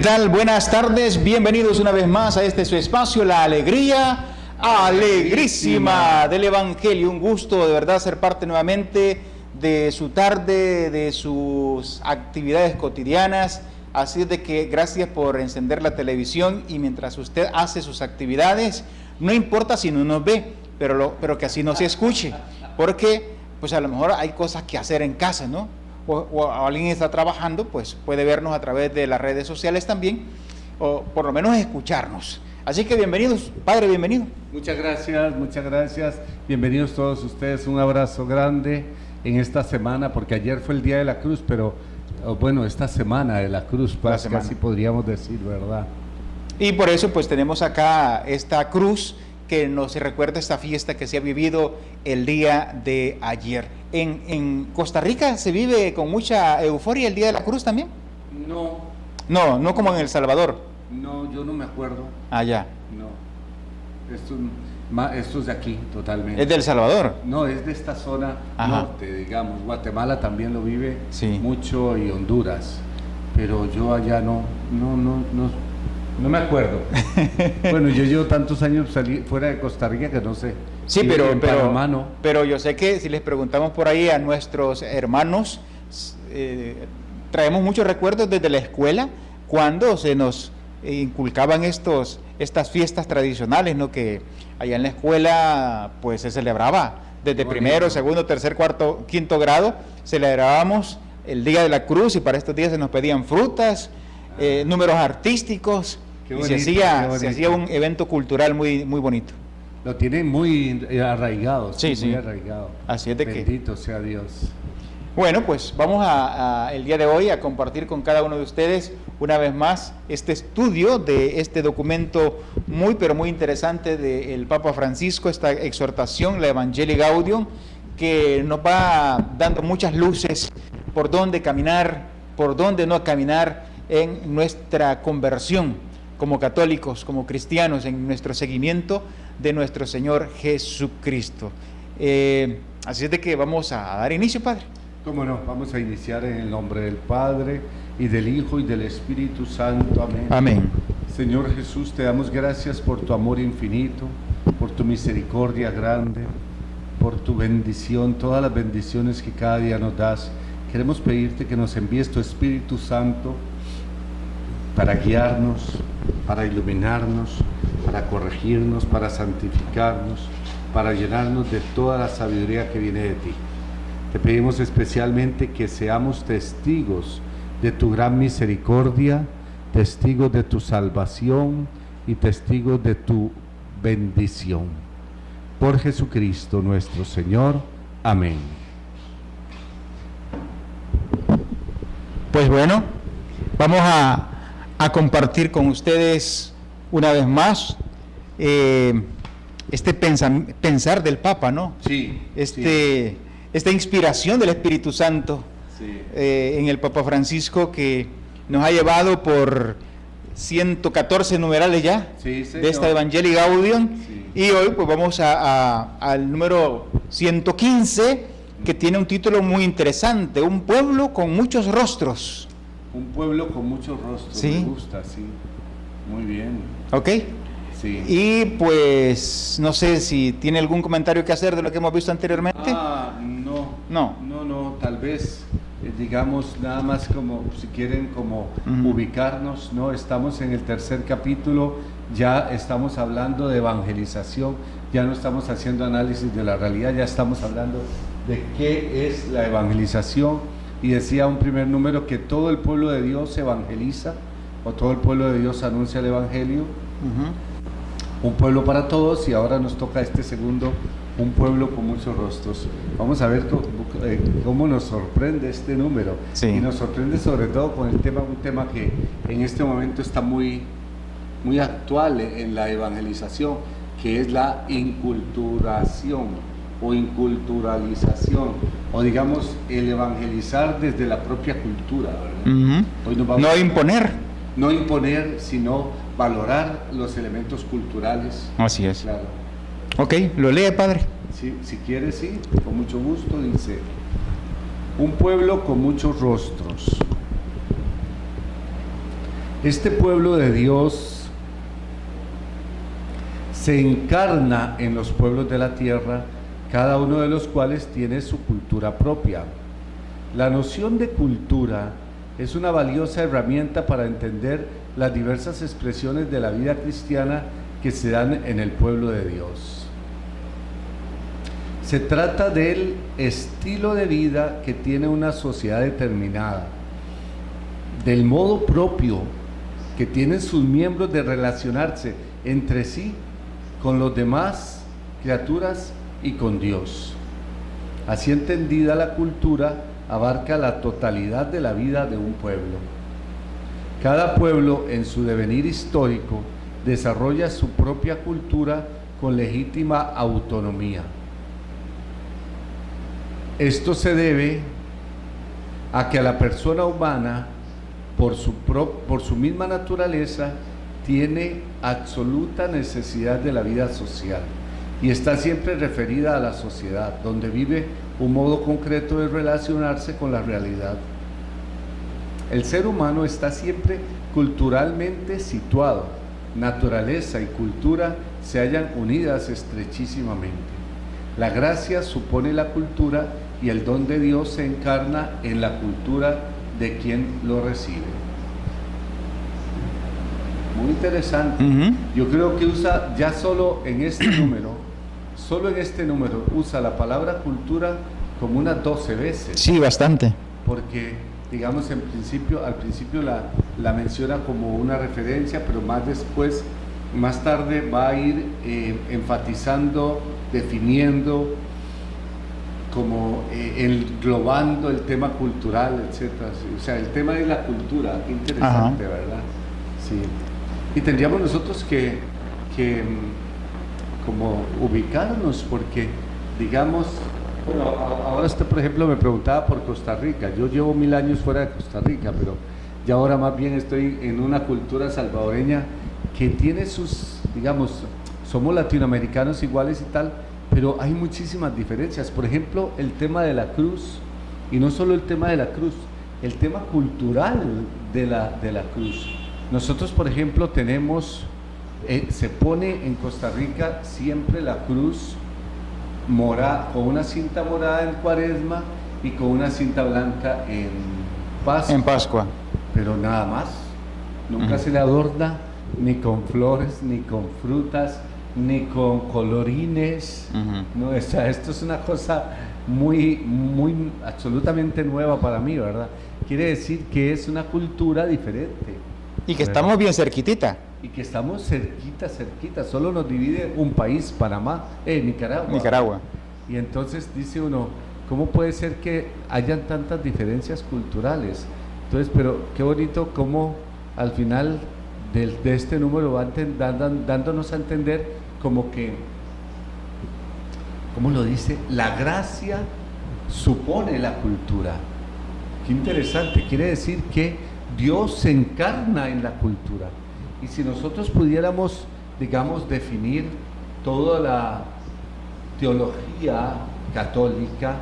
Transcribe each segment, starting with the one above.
tal? Buenas tardes, bienvenidos una vez más a este su espacio, la alegría alegrísima del Evangelio. Un gusto de verdad ser parte nuevamente de su tarde, de sus actividades cotidianas. Así es de que gracias por encender la televisión y mientras usted hace sus actividades, no importa si no nos ve, pero que así no se escuche, porque pues a lo mejor hay cosas que hacer en casa, ¿no? O alguien está trabajando, pues puede vernos a través de las redes sociales también, o por lo menos escucharnos. Así que bienvenidos, Padre, bienvenido. Muchas gracias. Bienvenidos todos ustedes, un abrazo grande en esta semana, porque ayer fue el Día de la Cruz, pero bueno, esta semana de la Cruz, pues, casi podríamos decir, ¿verdad? Y por eso pues tenemos acá esta cruz que nos recuerda esta fiesta que se ha vivido el día de ayer. ¿En Costa Rica se vive con mucha euforia el Día de la Cruz también? No como en El Salvador. No, yo no me acuerdo. Ah, ya. No, esto es de aquí, totalmente. ¿Es de El Salvador? No, es de esta zona norte, digamos. Guatemala también lo vive mucho y Honduras, pero yo allá no me acuerdo. Bueno, yo llevo tantos años fuera de Costa Rica que no sé. Sí, pero yo sé que si les preguntamos por ahí a nuestros hermanos, traemos muchos recuerdos desde la escuela, cuando se nos inculcaban estas fiestas tradicionales, ¿no? Que allá en la escuela pues se celebraba desde primero, segundo, tercer, cuarto, quinto grado, celebrábamos el Día de la Cruz y para estos días se nos pedían frutas, números artísticos, bonito, y se hacía un evento cultural muy, muy bonito. Lo tiene muy arraigado. Sí. Muy arraigado. Así es de que... Bendito sea Dios. Bueno, pues vamos el día de hoy a compartir con cada uno de ustedes una vez más este estudio de este documento muy, pero muy interesante del Papa Francisco, esta exhortación, la Evangelii Gaudium, que nos va dando muchas luces por dónde caminar, por dónde no caminar en nuestra conversión como católicos, como cristianos, en nuestro seguimiento de nuestro Señor Jesucristo. Así es de que vamos a dar inicio, Padre. Cómo no, vamos a iniciar en el nombre del Padre, y del Hijo, y del Espíritu Santo. Amén. Amén. Señor Jesús, te damos gracias por tu amor infinito, por tu misericordia grande, por tu bendición, todas las bendiciones que cada día nos das. Queremos pedirte que nos envíes tu Espíritu Santo para guiarnos, para iluminarnos, para corregirnos, para santificarnos, para llenarnos de toda la sabiduría que viene de ti. Te pedimos especialmente que seamos testigos de tu gran misericordia, testigos de tu salvación y testigos de tu bendición. Por Jesucristo nuestro Señor. Amén. Pues bueno, vamos a compartir con ustedes una vez más este pensar del Papa, ¿no? Sí. Esta inspiración del Espíritu Santo en el Papa Francisco, que nos ha llevado por 114 numerales ya de esta Evangelii Gaudium, y hoy pues vamos al número 115, que tiene un título muy interesante: un pueblo con muchos rostros. Un pueblo con muchos rostros. ¿Sí? Me gusta, sí. Muy bien. Ok. Sí. Y pues no sé si tiene algún comentario que hacer de lo que hemos visto anteriormente. No, tal vez digamos nada más como, si quieren, como ubicarnos, ¿no? Estamos en el tercer capítulo, ya estamos hablando de evangelización, ya no estamos haciendo análisis de la realidad, ya estamos hablando de qué es la evangelización, y decía un primer número que todo el pueblo de Dios evangeliza, o todo el pueblo de Dios anuncia el Evangelio. Un pueblo para todos, y ahora nos toca este segundo, un pueblo con muchos rostros. Vamos a ver cómo nos sorprende este número. Sí. Y nos sorprende sobre todo con un tema que en este momento está muy, muy actual en la evangelización, que es la inculturación o inculturalización, o digamos el evangelizar desde la propia cultura, ¿verdad? Hoy nos vamos no imponer, sino valorar los elementos culturales. Así es. Claro. Ok, lo lee, Padre. Sí, si quiere, sí, con mucho gusto. Dice: un pueblo con muchos rostros. Este pueblo de Dios se encarna en los pueblos de la tierra, cada uno de los cuales tiene su cultura propia. La noción de cultura es una valiosa herramienta para entender las diversas expresiones de la vida cristiana que se dan en el pueblo de Dios. Se trata del estilo de vida que tiene una sociedad determinada, del modo propio que tienen sus miembros de relacionarse entre sí, con los demás criaturas y con Dios. Así entendida, la cultura abarca la totalidad de la vida de un pueblo. Cada pueblo, en su devenir histórico, desarrolla su propia cultura con legítima autonomía. Esto se debe a que a la persona humana, por su misma naturaleza, tiene absoluta necesidad de la vida social y está siempre referida a la sociedad, donde vive un modo concreto de relacionarse con la realidad. El ser humano está siempre culturalmente situado. Naturaleza y cultura se hallan unidas estrechísimamente. La gracia supone la cultura y el don de Dios se encarna en la cultura de quien lo recibe. Muy interesante. Yo creo que usa ya solo en este número, usa la palabra cultura como unas 12 veces. Sí, bastante. Porque, digamos, al principio la menciona como una referencia, pero más tarde va a ir enfatizando, definiendo, como englobando el tema cultural, etcétera. O sea, el tema de la cultura, qué interesante. Ajá. ¿Verdad? Sí. Y tendríamos nosotros que como ubicarnos, porque, digamos, bueno, ahora usted, por ejemplo, me preguntaba por Costa Rica. Yo llevo 1000 años fuera de Costa Rica, pero ya ahora más bien estoy en una cultura salvadoreña que tiene sus, digamos, somos latinoamericanos iguales y tal, pero hay muchísimas diferencias. Por ejemplo, el tema de la cruz, y no solo el tema de la cruz, el tema cultural de la cruz. Nosotros, por ejemplo, tenemos, se pone en Costa Rica siempre la cruz morada, con una cinta morada en Cuaresma y con una cinta blanca en Pascua. En Pascua. Pero nada más. Nunca se le adorna ni con flores, ni con frutas, ni con colorines. No, o sea, esto es una cosa muy absolutamente nueva para mí, ¿verdad? Quiere decir que es una cultura diferente. Y que estamos bien cerquitita. Y que estamos cerquita, solo nos divide un país, Panamá, Nicaragua. Y entonces dice uno, ¿cómo puede ser que hayan tantas diferencias culturales? Entonces, pero qué bonito cómo al final de este número va dándonos a entender como que, ¿cómo lo dice? La gracia supone la cultura. Qué interesante, quiere decir que Dios se encarna en la cultura. Y si nosotros pudiéramos, digamos, definir toda la teología católica,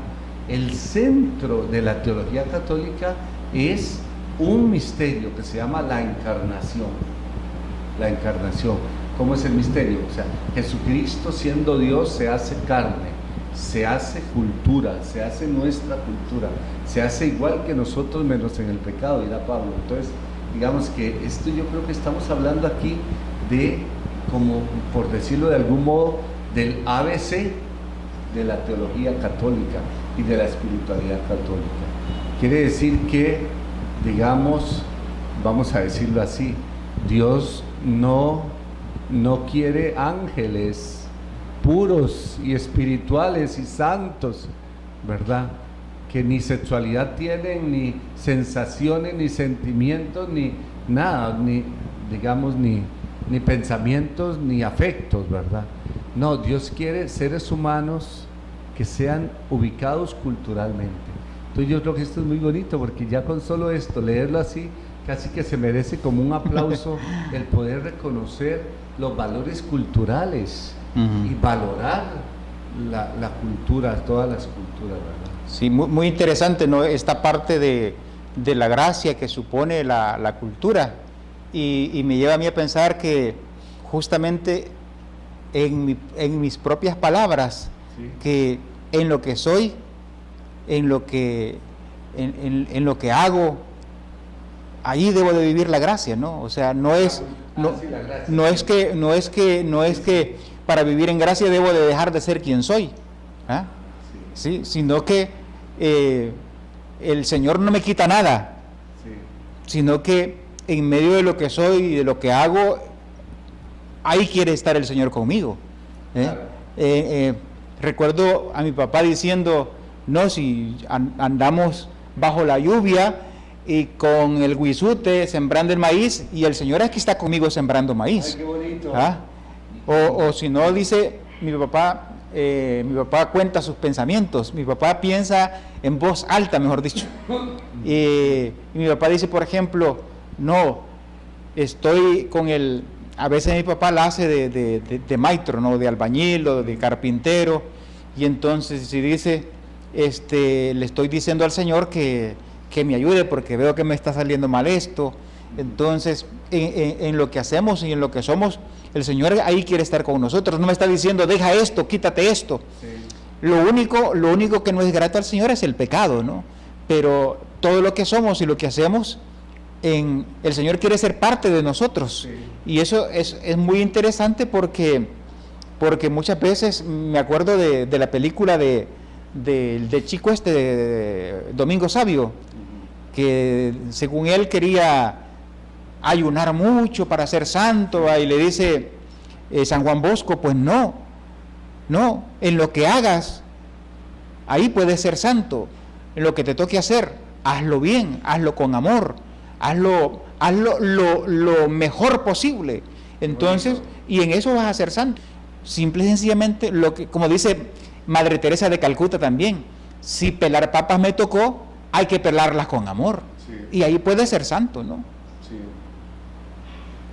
el centro de la teología católica es un misterio que se llama la encarnación. La encarnación. ¿Cómo es el misterio? O sea, Jesucristo siendo Dios se hace carne, se hace cultura, se hace nuestra cultura, se hace igual que nosotros menos en el pecado, dirá Pablo. Entonces, digamos que esto yo creo que estamos hablando aquí de, como por decirlo de algún modo, del ABC de la teología católica y de la espiritualidad católica. Quiere decir que, digamos, vamos a decirlo así, Dios no quiere ángeles puros y espirituales y santos, ¿verdad? Que ni sexualidad tienen, ni sensaciones, ni sentimientos, ni nada, ni pensamientos, ni afectos, ¿verdad? No, Dios quiere seres humanos que sean ubicados culturalmente. Entonces yo creo que esto es muy bonito, porque ya con solo esto, leerlo así, casi que se merece como un aplauso el poder reconocer los valores culturales y valorar la cultura, todas las culturas, ¿verdad? Sí, muy interesante, ¿no? Esta parte de la gracia que supone la cultura, y me lleva a mí a pensar que justamente en mis propias palabras, Sí. que en lo que soy, en lo que hago, ahí debo de vivir la gracia, ¿no? O sea, no es que para vivir en gracia debo de dejar de ser quien soy, ¿ah? Sí, sino que el Señor no me quita nada, sino que en medio de lo que soy y de lo que hago, ahí quiere estar el Señor conmigo. Recuerdo a mi papá diciendo, no, si andamos bajo la lluvia y con el guisute sembrando el maíz, y el Señor aquí está conmigo sembrando maíz. Ay, qué bonito. ¿Ah? O si no, dice mi papá cuenta sus pensamientos, mi papá piensa en voz alta, mejor dicho. Y mi papá dice, por ejemplo, no, estoy con a veces mi papá la hace de maestro, ¿no? De albañil o de carpintero, y entonces si dice, le estoy diciendo al Señor que me ayude porque veo que me está saliendo mal esto. Entonces, en lo que hacemos y en lo que somos, el Señor ahí quiere estar con nosotros. No me está diciendo, deja esto, quítate esto. Sí. Lo único que no es grato al Señor es el pecado, ¿no? Pero todo lo que somos y lo que hacemos, el Señor quiere ser parte de nosotros. Sí. Y eso es muy interesante porque muchas veces me acuerdo de la película del chico de Domingo Sabio, que según él quería ayunar mucho para ser santo, y le dice San Juan Bosco, pues no, en lo que hagas, ahí puedes ser santo. En lo que te toque hacer, hazlo bien, hazlo con amor, hazlo lo mejor posible. Entonces, y en eso vas a ser santo. Simple y sencillamente, como dice Madre Teresa de Calcuta también, si pelar papas me tocó, hay que pelarlas con amor. Sí. Y ahí puede ser santo, ¿no?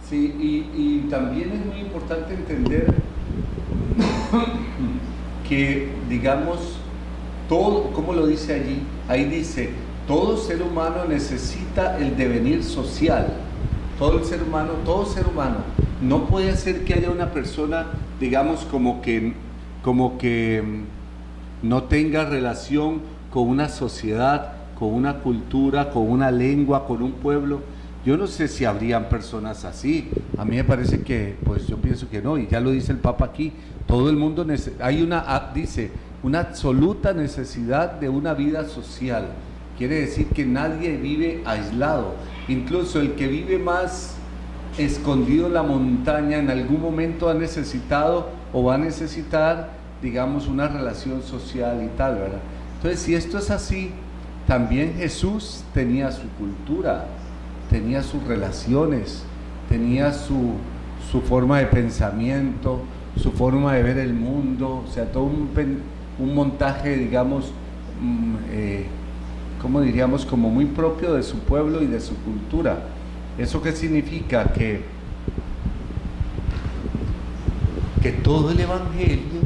Sí, y también es muy importante entender que, digamos, todo, como lo dice allí, ahí dice, todo ser humano necesita el devenir social. Todo ser humano, no puede ser que haya una persona, digamos, como que no tenga relación con una sociedad, con una cultura, con una lengua, con un pueblo. Yo no sé si habrían personas así. A mí me parece que, pues yo pienso que no, y ya lo dice el Papa aquí, todo el mundo dice, una absoluta necesidad de una vida social. Quiere decir que nadie vive aislado, incluso el que vive más escondido en la montaña en algún momento ha necesitado o va a necesitar, digamos, una relación social y tal, ¿verdad? Entonces, si esto es así, también Jesús tenía su cultura, tenía sus relaciones, tenía su forma de pensamiento, su forma de ver el mundo, o sea, todo un montaje, digamos, como diríamos, como muy propio de su pueblo y de su cultura. ¿Eso qué significa? Que todo el Evangelio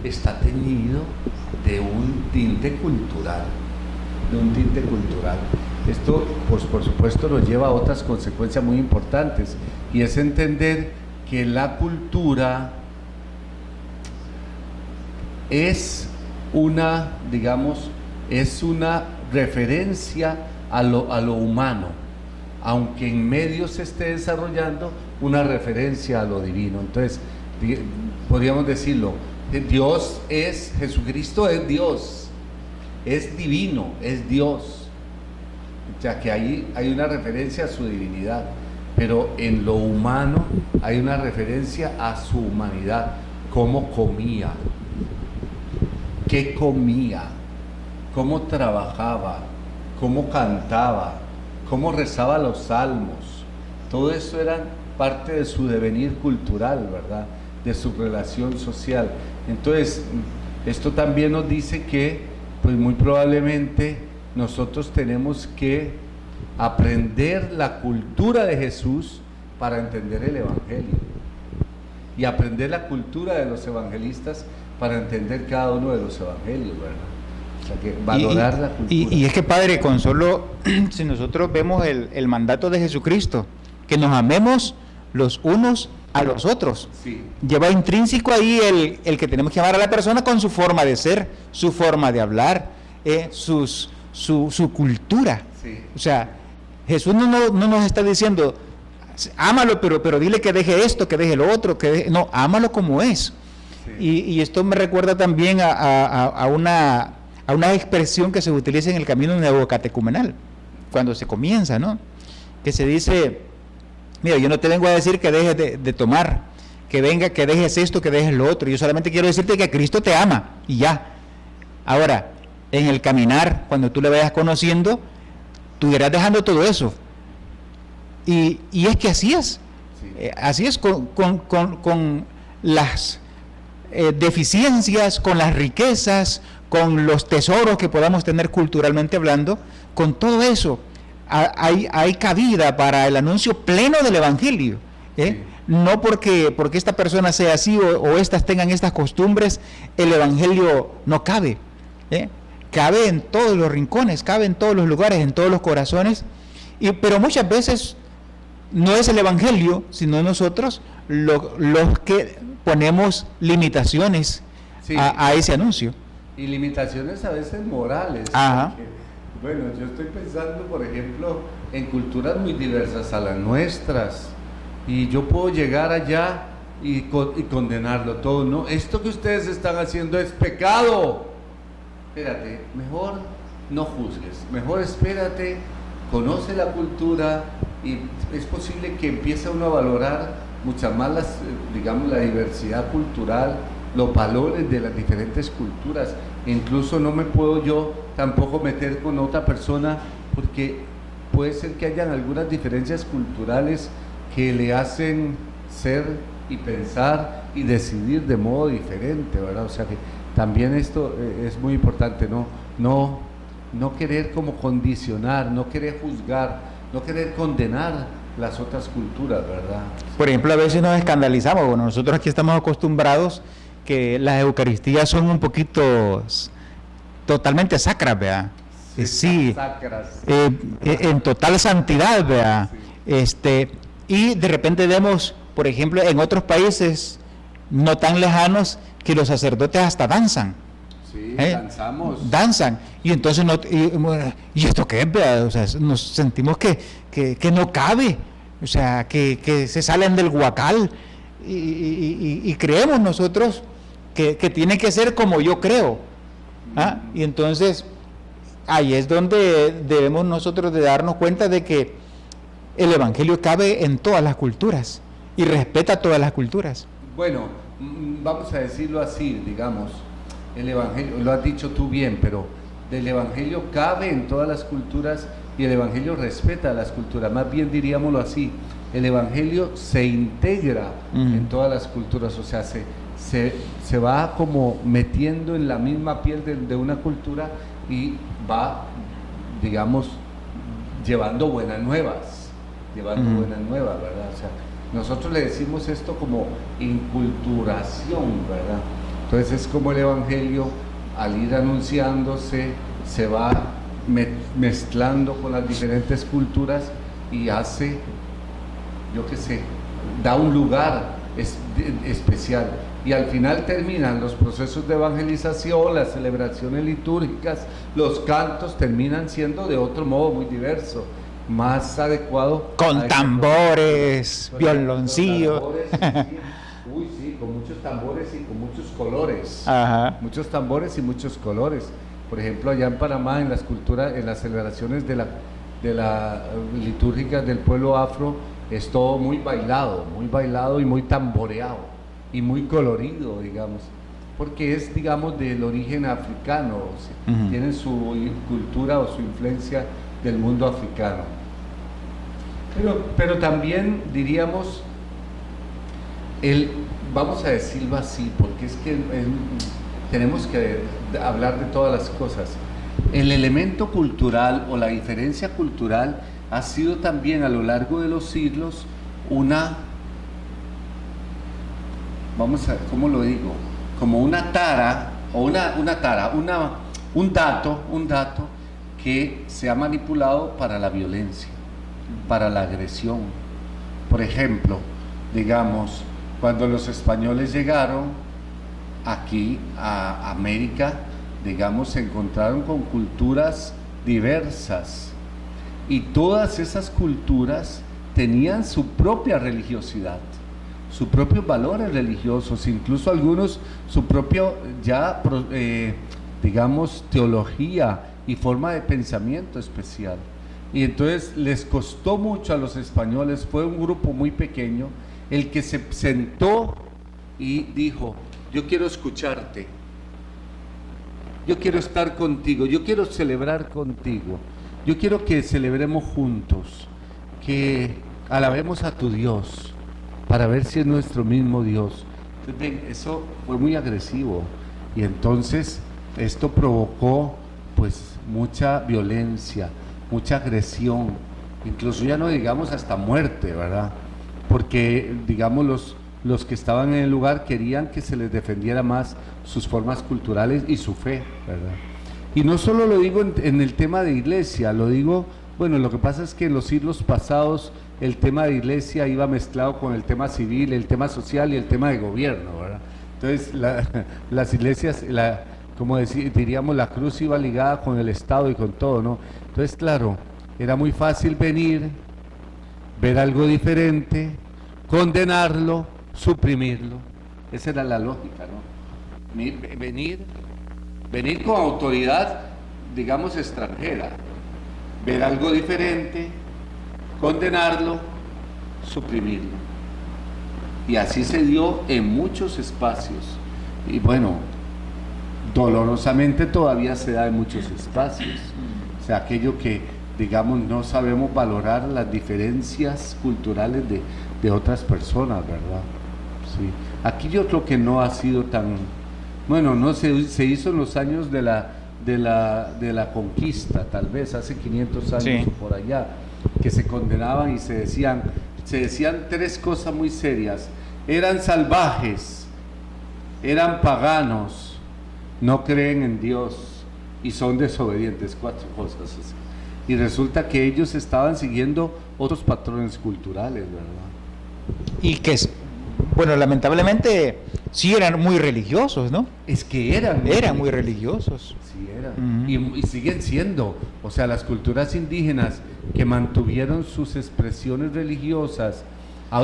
está teñido de un tinte cultural, Esto, pues por supuesto, nos lleva a otras consecuencias muy importantes, y es entender que la cultura es una, digamos, es una referencia a lo humano, aunque en medio se esté desarrollando una referencia a lo divino. Entonces, podríamos decirlo, Jesucristo es Dios, es divino, es Dios, ya que ahí hay una referencia a su divinidad, pero en lo humano hay una referencia a su humanidad, cómo comía, qué comía, cómo trabajaba, cómo cantaba, cómo rezaba los salmos. Todo eso era parte de su devenir cultural, ¿verdad? De su relación social. Entonces, esto también nos dice que, pues muy probablemente, nosotros tenemos que aprender la cultura de Jesús para entender el Evangelio, y aprender la cultura de los evangelistas para entender cada uno de los evangelios, ¿verdad? O sea, que valorar la cultura. Y es que, Padre, con solo si nosotros vemos el mandato de Jesucristo, que nos amemos los unos a los otros. Sí. Lleva intrínseco ahí el que tenemos que amar a la persona con su forma de ser, su forma de hablar, su cultura. Sí. O sea, Jesús no nos está diciendo, ámalo, pero dile que deje esto, que deje lo otro, no, ámalo como es. Sí. Y esto me recuerda también a una expresión que se utiliza en el camino neocatecumenal, cuando se comienza, ¿no? Que se dice, mira, yo no te vengo a decir que dejes de tomar, que dejes esto, que dejes lo otro, yo solamente quiero decirte que Cristo te ama, y ya. Ahora, en el caminar, cuando tú le vayas conociendo, tú irás dejando todo eso. Y es que así es. Sí. Así es con las deficiencias, con las riquezas, con los tesoros que podamos tener culturalmente hablando, con todo eso hay cabida para el anuncio pleno del Evangelio. Sí. No porque esta persona sea así o estas tengan estas costumbres, el Evangelio no cabe. Cabe en todos los rincones, cabe en todos los lugares, en todos los corazones, pero muchas veces no es el Evangelio, sino nosotros los que ponemos limitaciones sí. a ese anuncio. Y limitaciones a veces morales. Ajá. Porque, bueno, yo estoy pensando, por ejemplo, en culturas muy diversas a las nuestras, y yo puedo llegar allá y condenarlo todo. No, esto que ustedes están haciendo es pecado. Espérate, mejor no juzgues, mejor espérate, conoce la cultura, y es posible que empiece uno a valorar muchas más la diversidad cultural, los valores de las diferentes culturas. Incluso no me puedo yo tampoco meter con otra persona, porque puede ser que hayan algunas diferencias culturales que le hacen ser y pensar y decidir de modo diferente, ¿verdad? O sea que también esto es muy importante, no querer como condicionar, no querer juzgar, no querer condenar las otras culturas, ¿verdad? Por ejemplo, a veces nos escandalizamos, bueno, nosotros aquí estamos acostumbrados que las Eucaristías son un poquito totalmente sacras, ¿verdad? Sí, sacras. En total santidad, ¿verdad? Sí. Y de repente vemos, por ejemplo, en otros países no tan lejanos, que los sacerdotes hasta danzan. Sí, danzan. Y entonces, ¿y esto qué es, verdad? O sea, nos sentimos que no cabe, o sea, que se salen del huacal, y creemos nosotros que tiene que ser como yo creo. Y entonces, ahí es donde debemos nosotros de darnos cuenta de que el Evangelio cabe en todas las culturas y respeta todas las culturas. Bueno, vamos a decirlo así, digamos, el Evangelio, lo has dicho tú bien, pero el Evangelio cabe en todas las culturas y el Evangelio respeta a las culturas. Más bien diríamoslo así, el Evangelio se integra en todas las culturas, o sea, se va como metiendo en la misma piel de una cultura y va, digamos, llevando buenas nuevas, ¿verdad? O sea, nosotros le decimos esto como inculturación, ¿verdad? Entonces es como el Evangelio, al ir anunciándose, se va mezclando con las diferentes culturas y hace, yo qué sé, da un lugar especial. Y al final terminan los procesos de evangelización, las celebraciones litúrgicas, los cantos terminan siendo de otro modo muy diverso, más adecuado. Con tambores, violoncillos. Sí, con muchos tambores y con muchos colores. Ajá. Muchos tambores y muchos colores. Por ejemplo, allá en Panamá, en las celebraciones de la litúrgica del pueblo afro, es todo muy bailado y muy tamboreado y muy colorido, digamos, porque es, digamos, del origen africano, o sea, tienen su cultura o su influencia del mundo africano. Pero también diríamos, vamos a decirlo así, porque es que tenemos que hablar de todas las cosas. El elemento cultural o la diferencia cultural ha sido también a lo largo de los siglos ¿cómo lo digo? Como una tara, o un dato que se ha manipulado para la violencia, para la agresión, Por ejemplo, digamos, cuando los españoles llegaron aquí a América, digamos, se encontraron con culturas diversas y todas esas culturas tenían su propia religiosidad, sus propios valores religiosos, incluso algunos su propio digamos, teología y forma de pensamiento especial. Y entonces les costó mucho a los españoles, fue un grupo muy pequeño, el que se sentó y dijo: yo quiero escucharte, yo quiero estar contigo, yo quiero celebrar contigo, yo quiero que celebremos juntos, que alabemos a tu Dios, para ver si es nuestro mismo Dios. Entonces, ven, eso fue muy agresivo, y entonces esto provocó pues mucha violencia, mucha agresión, incluso ya no digamos hasta muerte, ¿verdad? Porque digamos los que estaban en el lugar querían que se les defendiera más sus formas culturales y su fe, ¿verdad? Y no solo lo digo en el tema de iglesia, lo digo, bueno, lo que pasa es que en los siglos pasados el tema de iglesia iba mezclado con el tema civil, el tema social y el tema de gobierno, ¿verdad? Entonces las iglesias, como diríamos, la cruz iba ligada con el Estado y con todo, ¿no? Entonces, claro, era muy fácil venir, ver algo diferente, condenarlo, suprimirlo. Esa era la lógica, ¿no? Venir con autoridad, digamos, extranjera, ver algo diferente, condenarlo, suprimirlo. Y así se dio en muchos espacios. Y bueno, dolorosamente todavía se da en muchos espacios. O sea, aquello que, digamos, no sabemos valorar las diferencias culturales de otras personas, ¿verdad? Sí. Aquí yo creo que no ha sido tan, bueno, no se hizo en los años de la conquista, tal vez hace 500 años, sí, o por allá, que se condenaban y se decían tres cosas muy serias: eran salvajes, eran paganos, no creen en Dios y son desobedientes, 4 cosas así. Y resulta que ellos estaban siguiendo otros patrones culturales, ¿verdad? Y que, bueno, lamentablemente sí eran muy religiosos, ¿no? Es que eran muy religiosos. Sí, eran. Y siguen siendo. O sea, las culturas indígenas que mantuvieron sus expresiones religiosas,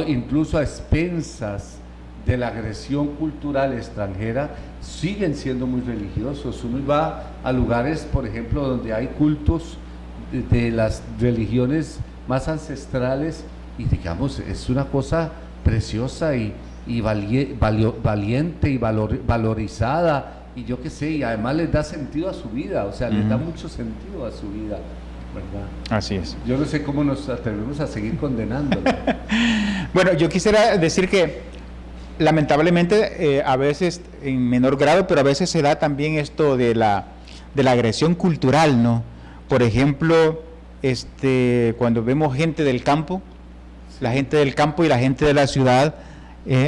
incluso a expensas de la agresión cultural extranjera, siguen siendo muy religiosos. Uno va a lugares, por ejemplo, donde hay cultos de las religiones más ancestrales y, digamos, es una cosa preciosa y valiente y valorizada, y yo qué sé, y además les da sentido a su vida, o sea, les da mucho sentido a su vida, ¿verdad? Así es. Yo no sé cómo nos atrevemos a seguir condenándolo. Bueno, yo quisiera decir que lamentablemente a veces en menor grado, pero a veces se da también esto de la agresión cultural, ¿no? Por ejemplo, cuando vemos gente del campo, la gente del campo y la gente de la ciudad,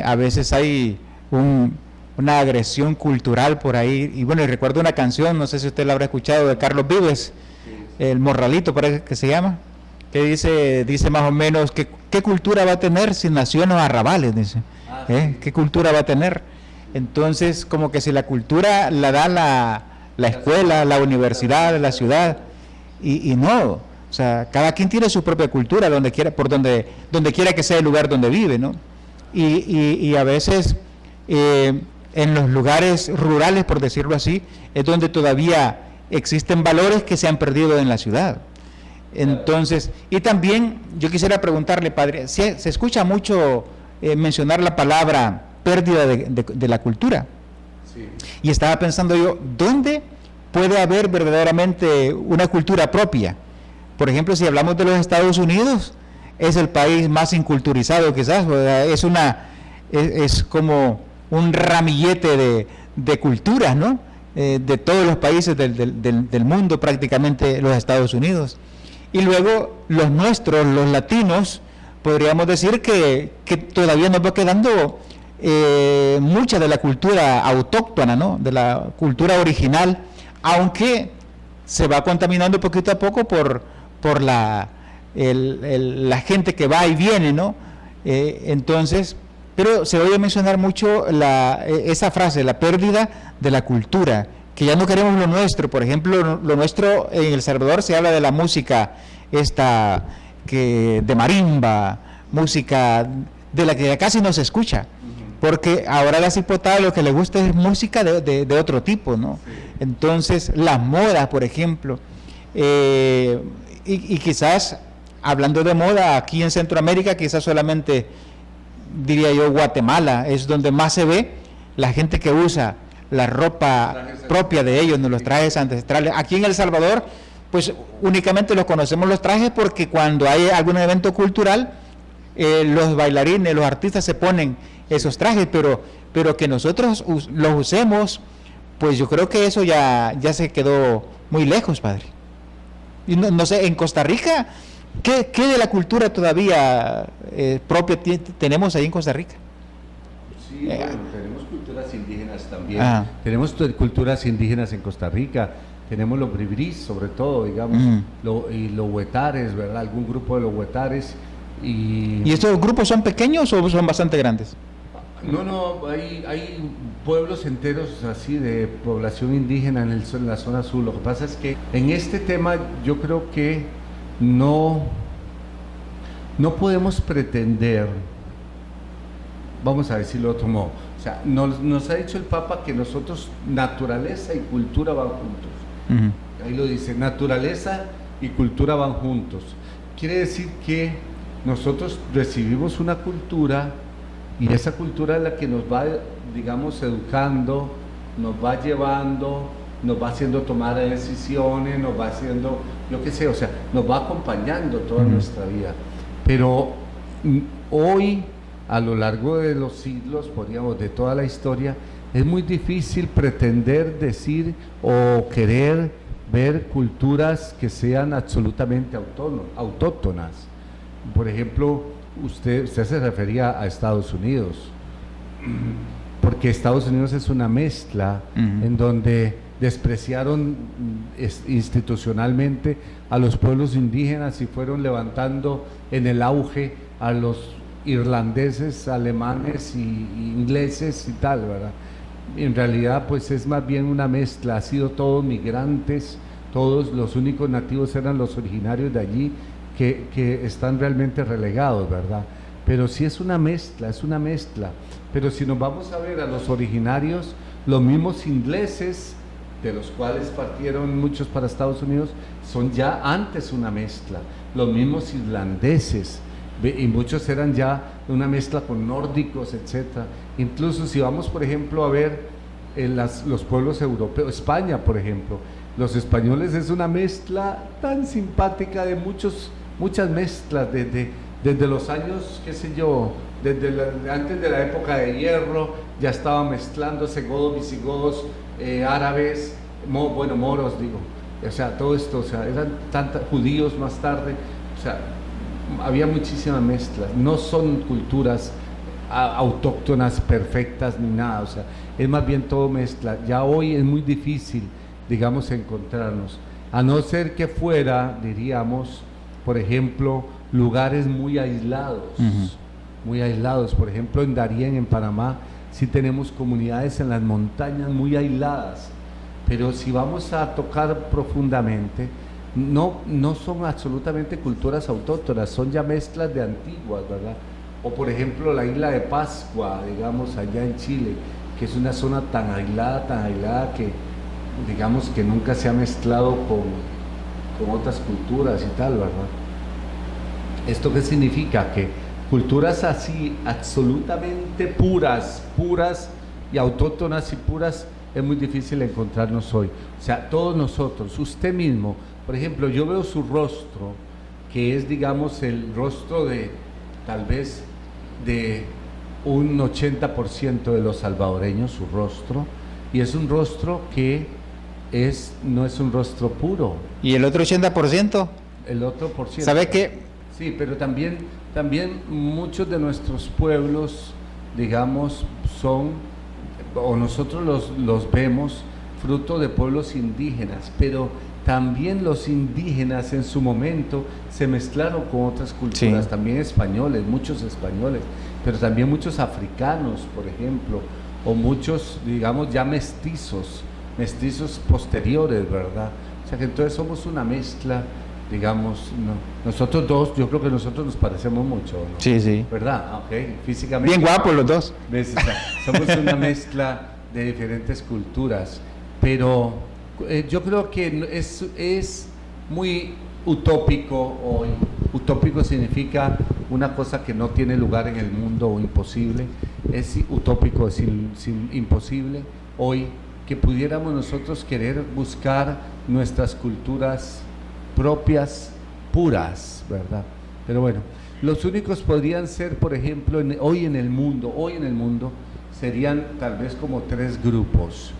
a veces hay una agresión cultural por ahí. Y bueno, recuerdo una canción, no sé si usted la habrá escuchado, de Carlos Vives, El Morralito parece que se llama, que dice más o menos que qué cultura va a tener si nació en los arrabales, dice. ¿Qué cultura va a tener? Entonces, como que si la cultura la da la escuela, la universidad, la ciudad, y no, o sea, cada quien tiene su propia cultura donde quiera quiera que sea el lugar donde vive, ¿no? Y a veces en los lugares rurales, por decirlo así, es donde todavía existen valores que se han perdido en la ciudad. Entonces, y también yo quisiera preguntarle, padre, se escucha mucho mencionar la palabra pérdida de la cultura. Sí. Y estaba pensando yo, ¿dónde puede haber verdaderamente una cultura propia? Por ejemplo, si hablamos de los Estados Unidos, es el país más inculturizado quizás, es como un ramillete de culturas, ¿no? De todos los países del mundo, prácticamente los Estados Unidos. Y luego los nuestros, los latinos, podríamos decir que todavía nos va quedando mucha de la cultura autóctona, ¿no? De la cultura original, aunque se va contaminando poquito a poco por la gente que va y viene, ¿no? Entonces, pero se oye mencionar mucho esa frase, la pérdida de la cultura, que ya no queremos lo nuestro. Por ejemplo, lo nuestro en El Salvador se habla de la música de marimba, música de la que ya casi no se escucha, porque ahora a las hipotadas lo que les gusta es música de otro tipo, ¿no? Sí. Entonces, las modas, por ejemplo, y quizás, hablando de moda, aquí en Centroamérica, quizás solamente, diría yo, Guatemala, es donde más se ve la gente que usa la ropa propia de ellos, ¿no? Los trajes ancestrales. Aquí en El Salvador, pues únicamente los conocemos los trajes porque cuando hay algún evento cultural, los bailarines, los artistas se ponen esos trajes, pero que nosotros los usemos, pues yo creo que eso ya se quedó muy lejos, padre. Y no sé, en Costa Rica, ¿qué de la cultura todavía propia tenemos ahí en Costa Rica? Sí, bueno, tenemos culturas indígenas también. Tenemos culturas indígenas en Costa Rica. Tenemos los bribris, sobre todo, digamos, y los huetares, ¿verdad? Algún grupo de los huetares. ¿Y estos grupos son pequeños o son bastante grandes? No, hay pueblos enteros así de población indígena en la zona sur. Lo que pasa es que en este tema yo creo que no podemos pretender, vamos a decirlo de otro modo, o sea, nos ha dicho el Papa que nosotros, naturaleza y cultura van juntos. Ahí lo dice, naturaleza y cultura van juntos. Quiere decir que nosotros recibimos una cultura y esa cultura es la que nos va, digamos, educando, nos va llevando, nos va haciendo tomar decisiones, nos va haciendo, yo qué sé, o sea, nos va acompañando toda nuestra vida. Pero hoy, a lo largo de los siglos, podríamos, de toda la historia, es muy difícil pretender decir o querer ver culturas que sean absolutamente autóctonas. Por ejemplo, usted se refería a Estados Unidos, porque Estados Unidos es una mezcla en donde despreciaron institucionalmente a los pueblos indígenas y fueron levantando en el auge a los irlandeses, alemanes y ingleses y tal, ¿verdad? En realidad pues es más bien una mezcla, ha sido todos migrantes, todos los únicos nativos eran los originarios de allí que están realmente relegados, ¿verdad? Pero sí es una mezcla, pero si nos vamos a ver a los originarios, los mismos ingleses, de los cuales partieron muchos para Estados Unidos, son ya antes una mezcla, los mismos irlandeses, y muchos eran ya una mezcla con nórdicos, etcétera. Incluso si vamos, por ejemplo, a ver los pueblos europeos, España, por ejemplo, los españoles es una mezcla tan simpática de muchas mezclas, desde los años, qué sé yo, antes de la época de hierro, ya estaban mezclándose godos, visigodos, árabes, moros, digo, o sea, todo esto, o sea, eran tantos judíos más tarde, o sea, había muchísimas mezclas, no son culturas autóctonas perfectas ni nada, o sea, es más bien todo mezcla. Ya hoy es muy difícil, digamos, encontrarnos, a no ser que fuera, diríamos, por ejemplo, lugares muy aislados, por ejemplo, en Darién, en Panamá, sí tenemos comunidades en las montañas muy aisladas, pero si vamos a tocar profundamente, no son absolutamente culturas autóctonas, son ya mezclas de antiguas, ¿verdad? O por ejemplo la isla de Pascua, digamos, allá en Chile, que es una zona tan aislada que digamos que nunca se ha mezclado con otras culturas y tal, ¿verdad? ¿Esto qué significa? Que culturas así absolutamente puras y autóctonas y puras es muy difícil encontrarnos hoy. O sea, todos nosotros, usted mismo, por ejemplo, yo veo su rostro, que es, digamos, el rostro de, tal vez, de un 80% de los salvadoreños, su rostro, y es un rostro que no es un rostro puro. ¿Y el otro 80%? El otro por ciento. ¿Sabe qué? Sí, pero también muchos de nuestros pueblos, digamos, son, o nosotros los vemos, fruto de pueblos indígenas, pero también los indígenas en su momento se mezclaron con otras culturas, Sí. también españoles, muchos españoles, pero también muchos africanos, por ejemplo, o muchos, digamos, ya mestizos posteriores, ¿verdad? O sea que entonces somos una mezcla, digamos, ¿no? Nosotros dos, yo creo que nosotros nos parecemos mucho, ¿no? Sí, sí. ¿Verdad? Ok, físicamente. Bien guapos los dos. ¿Ves? O sea, somos una mezcla de diferentes culturas, pero yo creo que es muy utópico hoy. Utópico significa una cosa que no tiene lugar en el mundo o imposible. Es utópico, es imposible hoy que pudiéramos nosotros querer buscar nuestras culturas propias, puras, ¿verdad? Pero bueno, los únicos podrían ser, por ejemplo, hoy en el mundo, serían tal vez como 3 grupos.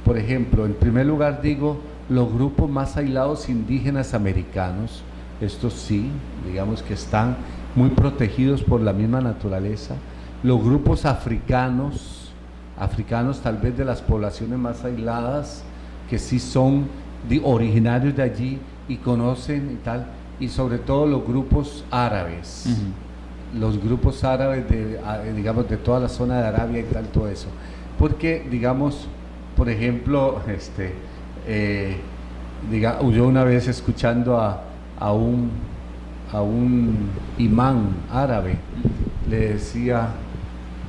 Por ejemplo, en primer lugar digo, los grupos más aislados indígenas americanos, estos sí, digamos que están muy protegidos por la misma naturaleza. Los grupos africanos tal vez de las poblaciones más aisladas, que sí son originarios de allí y conocen y tal, y sobre todo los grupos árabes. Los grupos árabes digamos de toda la zona de Arabia y tal, todo eso, porque digamos, por ejemplo, yo una vez escuchando a un imán árabe, le decía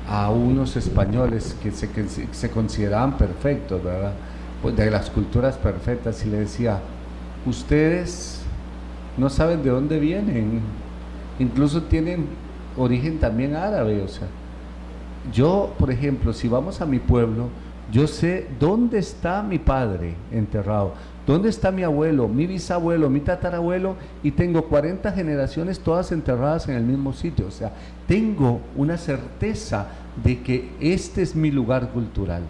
a unos españoles que se consideraban perfectos, ¿verdad? Pues de las culturas perfectas, y le decía, ustedes no saben de dónde vienen, incluso tienen origen también árabe. O sea, yo, por ejemplo, si vamos a mi pueblo, yo sé dónde está mi padre enterrado, dónde está mi abuelo, mi bisabuelo, mi tatarabuelo, y tengo 40 generaciones todas enterradas en el mismo sitio. O sea, tengo una certeza de que este es mi lugar cultural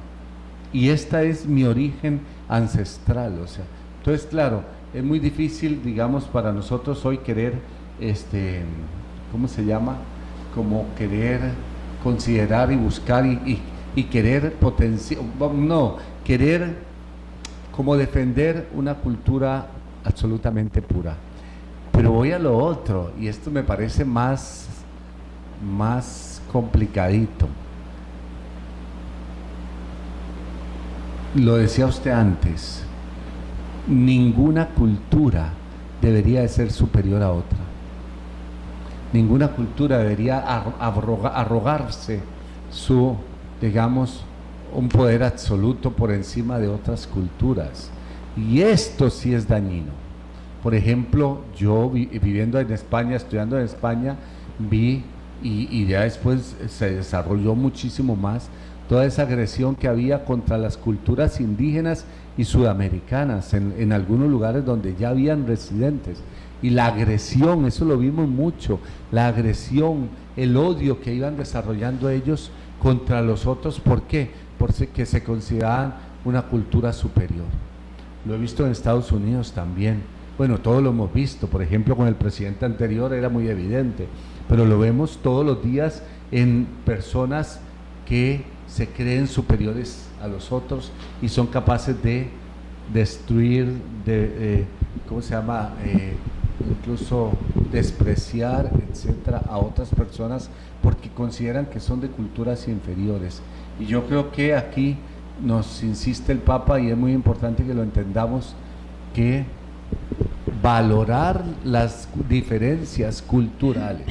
y esta es mi origen ancestral. O sea, entonces, claro, es muy difícil, digamos, para nosotros hoy querer, ¿cómo se llama? Como querer considerar y buscar y querer potenciar, no, querer como defender una cultura absolutamente pura. Pero voy a lo otro, y esto me parece más complicadito. Lo decía usted antes, ninguna cultura debería de ser superior a otra. Ninguna cultura debería arrogarse digamos, un poder absoluto por encima de otras culturas. Y esto sí es dañino. Por ejemplo, yo viviendo en España, estudiando en España, vi y ya después se desarrolló muchísimo más toda esa agresión que había contra las culturas indígenas y sudamericanas en algunos lugares donde ya habían residentes. Y la agresión, eso lo vimos mucho, la agresión, el odio que iban desarrollando ellos contra los otros. ¿Por qué? Porque se consideraban una cultura superior. Lo he visto en Estados Unidos también. Bueno, todo lo hemos visto, por ejemplo, con el presidente anterior era muy evidente, pero lo vemos todos los días en personas que se creen superiores a los otros y son capaces de destruir, ¿cómo se llama? Incluso despreciar, etcétera, a otras personas porque consideran que son de culturas inferiores. Y yo creo que aquí nos insiste el Papa, y es muy importante que lo entendamos, que valorar las diferencias culturales.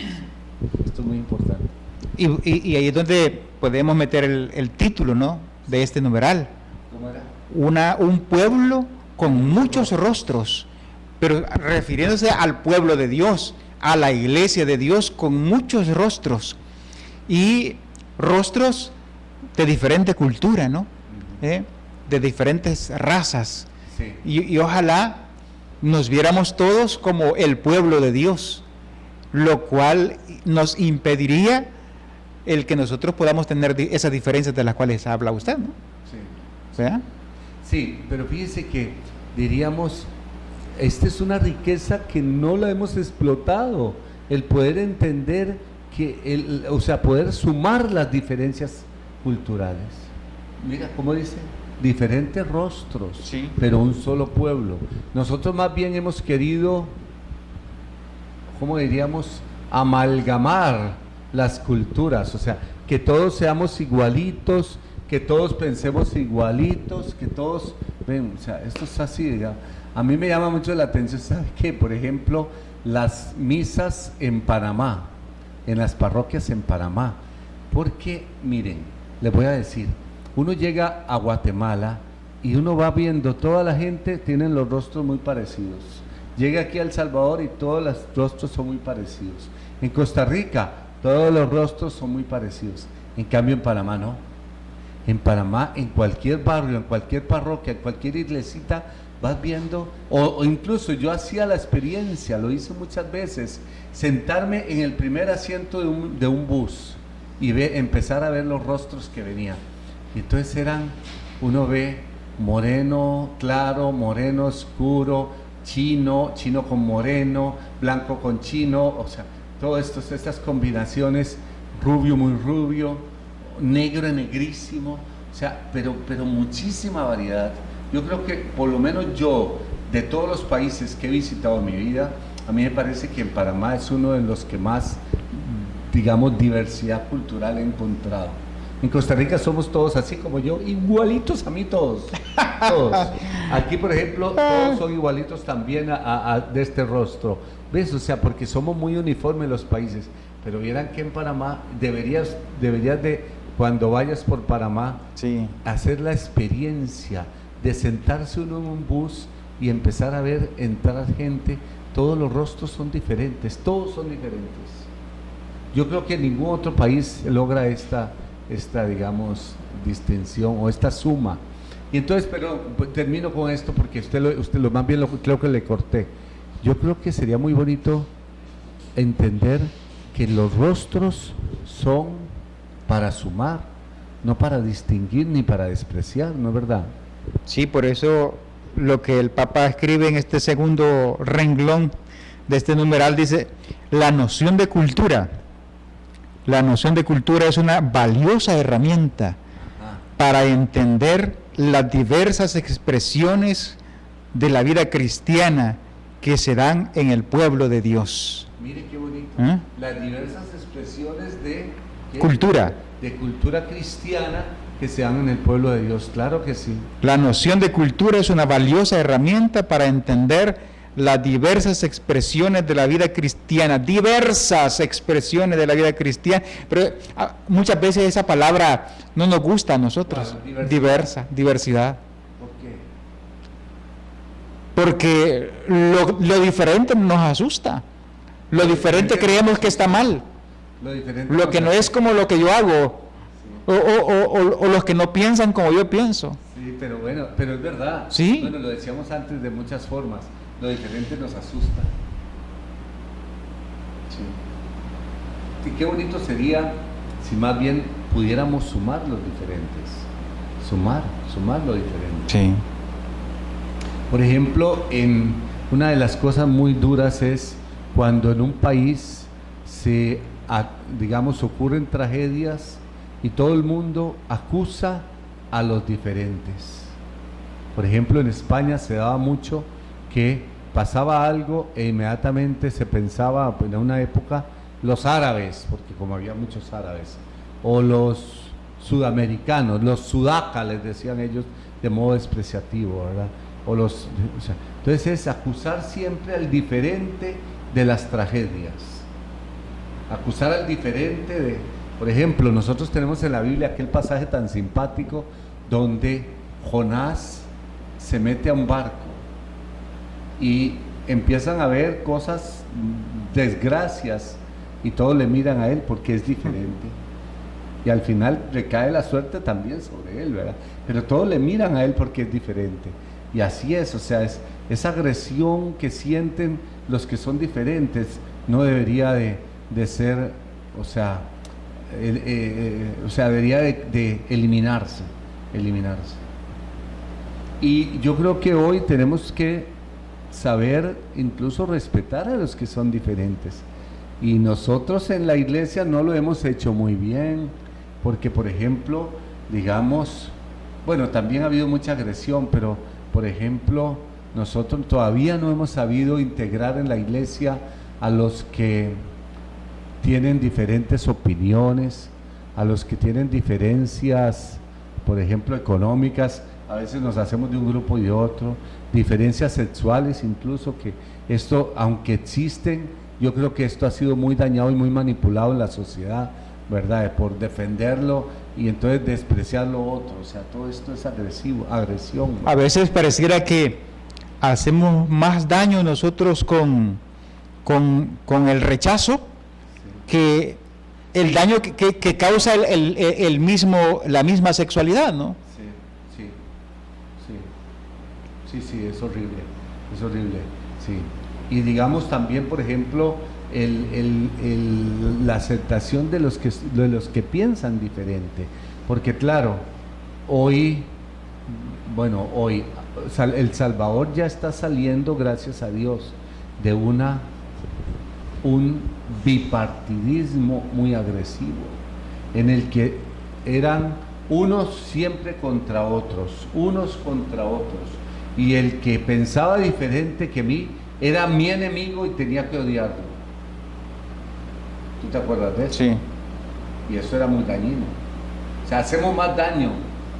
Esto es muy importante. Y ahí es donde podemos meter el título, ¿no?, de este numeral. ¿Cómo era? Un pueblo con muchos rostros, pero refiriéndose al pueblo de Dios, a la iglesia de Dios con muchos rostros, y rostros de diferente cultura, ¿no? De diferentes razas. Sí. Y ojalá nos viéramos todos como el pueblo de Dios, lo cual nos impediría el que nosotros podamos tener esas diferencias de las cuales habla usted, ¿no? Sí. ¿Verdad? Sí, pero fíjese que diríamos, esta es una riqueza que no la hemos explotado, el poder entender o sea, poder sumar las diferencias culturales. Mira, ¿cómo dice? diferentes rostros, Sí. pero un solo pueblo. Nosotros más bien hemos querido, ¿cómo diríamos?, amalgamar las culturas, o sea, que todos seamos igualitos, que todos pensemos igualitos, que todos, ven, o sea, esto es así, digamos. A mí me llama mucho la atención, ¿sabe qué? Por ejemplo, las misas en Panamá, en las parroquias en Panamá, porque, miren, les voy a decir, uno llega a Guatemala y uno va viendo, toda la gente tienen los rostros muy parecidos. Llega aquí a El Salvador y todos los rostros son muy parecidos. En Costa Rica, todos los rostros son muy parecidos. En cambio, en Panamá no. En Panamá, en cualquier barrio, en cualquier parroquia, en cualquier iglesita, vas viendo, o incluso yo hacía la experiencia, lo hice muchas veces, sentarme en el primer asiento de un bus y empezar a ver los rostros que venían. Y entonces uno ve moreno claro, moreno oscuro, chino con moreno, blanco con chino, o sea, todas estas combinaciones, rubio muy rubio, negro negrísimo, o sea, pero muchísima variedad. Yo creo que por lo menos yo, de todos los países que he visitado en mi vida, a mí me parece que en Panamá es uno de los que más, digamos, diversidad cultural he encontrado. En Costa Rica somos todos así como yo, igualitos a mí todos, todos. Aquí, por ejemplo, todos son igualitos también de este rostro. ¿Ves? O sea, porque somos muy uniformes los países. Pero vieran que en Panamá deberías de, cuando vayas por Panamá, Sí. hacer la experiencia de sentarse uno en un bus y empezar a ver entrar gente. Todos los rostros son diferentes, todos son diferentes. Yo creo que ningún otro país logra esta digamos, distinción o esta suma. Y entonces, pero termino con esto porque usted lo más bien creo que le corté. Yo creo que sería muy bonito entender que los rostros son para sumar, no para distinguir ni para despreciar, ¿no es verdad? Sí, por eso lo que el Papa escribe en este segundo renglón de este numeral dice, la noción de cultura. La noción de cultura es una valiosa herramienta para entender las diversas expresiones de la vida cristiana que se dan en el pueblo de Dios. Mire qué bonito. ¿Eh? Las diversas expresiones de Cultura. De cultura cristiana que se dan en el pueblo de Dios, claro que sí. La noción de cultura es una valiosa herramienta para entender las diversas expresiones de la vida cristiana, diversas expresiones de la vida cristiana, pero muchas veces esa palabra no nos gusta a nosotros. Bueno, diversidad. ¿Por qué? Porque lo diferente nos asusta, lo diferente creemos que está mal, lo que no es como lo que yo hago, o los que no piensan como yo pienso. Sí, pero bueno, pero es verdad. Sí. Bueno, lo decíamos antes de muchas formas. Lo diferente nos asusta. Sí. Y qué bonito sería si más bien pudiéramos sumar los diferentes. Sumar lo diferente. Sí. Por ejemplo, una de las cosas muy duras es cuando en un país digamos, ocurren tragedias y todo el mundo acusa a los diferentes. Por ejemplo, en España se daba mucho que pasaba algo e inmediatamente se pensaba, en una época, los árabes, porque como había muchos árabes, o los sudamericanos, los sudacas les decían ellos de modo despreciativo, ¿verdad? Entonces es acusar siempre al diferente de las tragedias, acusar al diferente por ejemplo, nosotros tenemos en la Biblia aquel pasaje tan simpático donde Jonás se mete a un barco y empiezan a ver cosas, desgracias, y todos le miran a él porque es diferente. Y al final recae la suerte también sobre él, ¿verdad? Pero todos le miran a él porque es diferente. Y así es, o sea, esa agresión que sienten los que son diferentes no debería de ser, o sea, debería de eliminarse. Y yo creo que hoy tenemos que saber incluso respetar a los que son diferentes. Y nosotros en la iglesia no lo hemos hecho muy bien, porque por ejemplo, digamos, bueno, también ha habido mucha agresión, pero por ejemplo, nosotros todavía no hemos sabido integrar en la iglesia a los que tienen diferentes opiniones, a los que tienen diferencias, por ejemplo, económicas. A veces nos hacemos de un grupo y de otro, diferencias sexuales incluso, que esto, aunque existen, yo creo que esto ha sido muy dañado y muy manipulado en la sociedad, ¿verdad? Por defenderlo y entonces despreciar lo otro. O sea, todo esto es agresión. A veces pareciera que hacemos más daño nosotros con el rechazo que el daño que causa la misma sexualidad, ¿no? Sí, es horrible, sí. Y digamos también, por ejemplo, la aceptación de los que piensan diferente, porque claro, hoy El Salvador ya está saliendo, gracias a Dios, de un bipartidismo muy agresivo, en el que eran unos siempre contra otros, y el que pensaba diferente que mí era mi enemigo y tenía que odiarlo. ¿Tú te acuerdas de eso? Sí. Y eso era muy dañino. O sea, hacemos más daño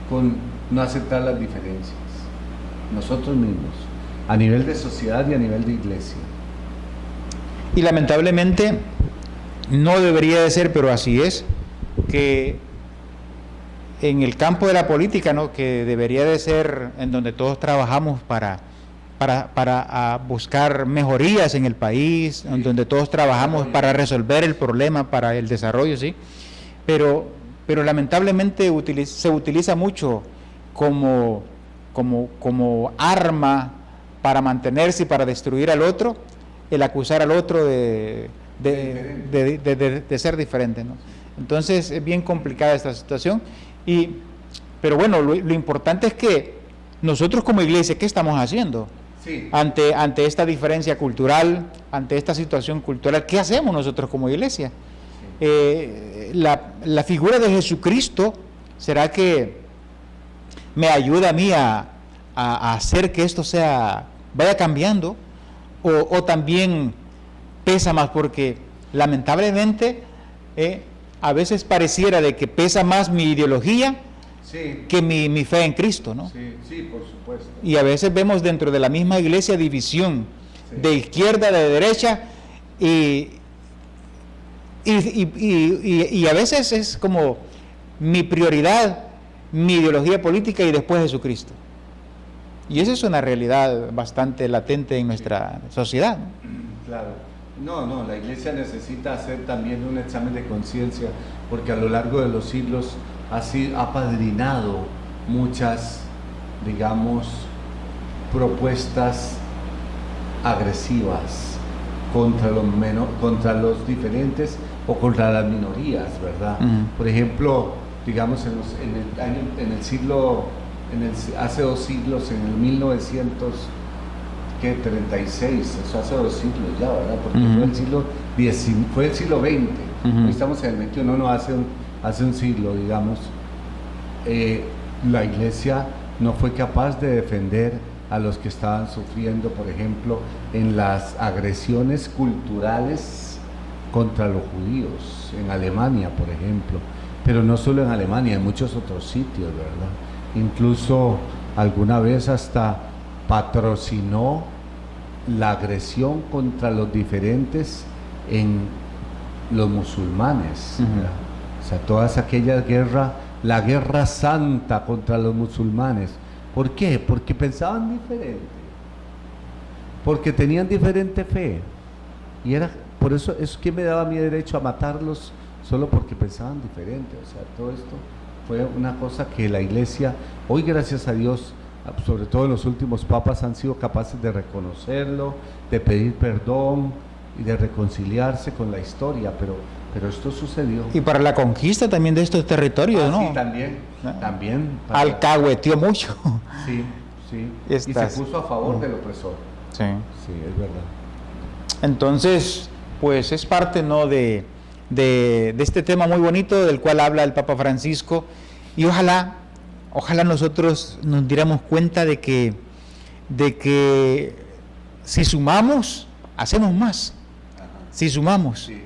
con no aceptar las diferencias, nosotros mismos, a nivel de sociedad y a nivel de iglesia. Y lamentablemente no debería de ser, pero así es, que en el campo de la política, ¿no?, que debería de ser en donde todos trabajamos para buscar mejorías en el país, en donde todos trabajamos para resolver el problema, para el desarrollo, sí, pero lamentablemente se utiliza mucho como arma para mantenerse y para destruir al otro, el acusar al otro de ser diferente, ¿no? Entonces es bien complicada esta situación, pero bueno, lo importante es que nosotros como iglesia, ¿qué estamos haciendo? Sí. Ante esta diferencia cultural, ante esta situación cultural, ¿qué hacemos nosotros como iglesia? Sí. La figura de Jesucristo, ¿será que me ayuda a mí a hacer que esto vaya cambiando? O también pesa más, porque lamentablemente a veces pareciera de que pesa más mi ideología, sí, que mi fe en Cristo, ¿no? Sí, por supuesto. Y a veces vemos dentro de la misma iglesia división, sí, de izquierda, de derecha, y a veces es como mi prioridad, mi ideología política y después Jesucristo. Y esa es una realidad bastante latente en nuestra sociedad, ¿no? Claro. No, la iglesia necesita hacer también un examen de conciencia, porque a lo largo de los siglos ha padrinado muchas, digamos, propuestas agresivas contra los diferentes o contra las minorías, ¿verdad? Por ejemplo, digamos, hace 2 siglos, en el 1936, eso hace 2 siglos ya, ¿verdad? Porque fue el siglo XX, hoy estamos en el XXI, no hace un siglo, digamos. La iglesia no fue capaz de defender a los que estaban sufriendo, por ejemplo, en las agresiones culturales contra los judíos, en Alemania, por ejemplo, pero no solo en Alemania, en muchos otros sitios, ¿verdad? Incluso alguna vez hasta patrocinó la agresión contra los diferentes en los musulmanes, ¿verdad? O sea, todas aquellas guerras, la guerra santa contra los musulmanes. ¿Por qué? Porque pensaban diferente, porque tenían diferente fe, y era por eso, ¿quién me daba mi derecho a matarlos solo porque pensaban diferente? O sea, todo esto fue una cosa que la iglesia, hoy gracias a Dios, sobre todo en los últimos papas, han sido capaces de reconocerlo, de pedir perdón y de reconciliarse con la historia, pero esto sucedió. Y para la conquista también de estos territorios, ¿no? Sí, también. Alcahueteó mucho. Sí. Y se puso a favor del opresor. Sí, es verdad. Entonces, pues es parte, ¿no?, de este tema muy bonito del cual habla el Papa Francisco, y ojalá ojalá nosotros nos diéramos cuenta de que si sumamos, hacemos más. Ajá. Si sumamos. Sí.